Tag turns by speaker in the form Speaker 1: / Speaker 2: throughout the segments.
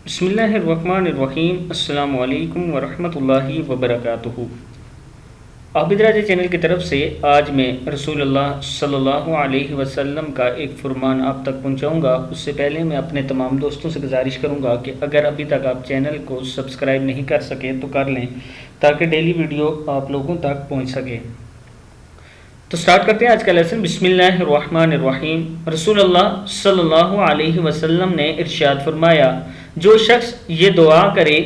Speaker 1: بسم اللہ الرحمن الرحیم۔ السلام علیکم ورحمۃ اللہ وبرکاتہ۔ عابد راجہ چینل کی طرف سے آج میں رسول اللہ صلی اللہ علیہ وسلم کا ایک فرمان آپ تک پہنچاؤں گا۔ اس سے پہلے میں اپنے تمام دوستوں سے گزارش کروں گا کہ اگر ابھی تک آپ چینل کو سبسکرائب نہیں کر سکے تو کر لیں تاکہ ڈیلی ویڈیو آپ لوگوں تک پہنچ سکے۔ تو سٹارٹ کرتے ہیں آج کا لیسن۔ بسم اللہ الرحمن الرحیم۔ رسول اللہ صلی اللہ علیہ وسلم نے ارشاد فرمایا، جو شخص یہ دعا کرے،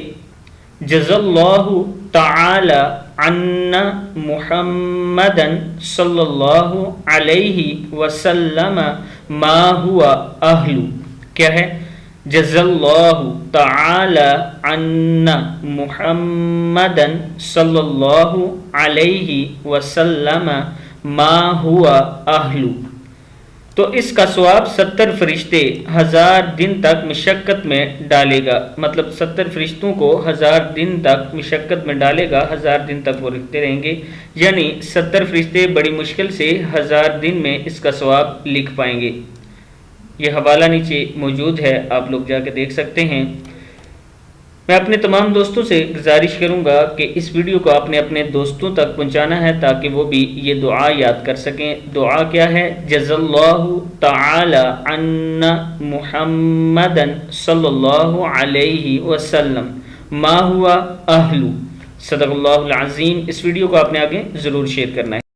Speaker 1: جزا اللہ تعالی عنا محمدا صلی اللہ علیہ وسلم ما ہوا اہل، کیا ہے؟ جزا اللہ تعالی عنا محمدا صلی اللہ علیہ وسلم ما ہوا اہل، تو اس کا ثواب 70 فرشتے 1000 دن تک مشقت میں ڈالے گا۔ مطلب 70 فرشتوں کو 1000 دن تک مشقت میں ڈالے گا، 1000 دن تک وہ رکھتے رہیں گے، یعنی 70 فرشتے بڑی مشکل سے 1000 دن میں اس کا ثواب لکھ پائیں گے۔ یہ حوالہ نیچے موجود ہے، آپ لوگ جا کے دیکھ سکتے ہیں۔ میں اپنے تمام دوستوں سے گزارش کروں گا کہ اس ویڈیو کو آپ نے اپنے دوستوں تک پہنچانا ہے تاکہ وہ بھی یہ دعا یاد کر سکیں۔ دعا کیا ہے؟ جزا اللہ تعالی عنا محمدا صلی اللہ علیہ وسلم ما ہوا اہل۔ صدق اللہ العظیم۔ اس ویڈیو کو آپ نے آگے ضرور شیئر کرنا ہے۔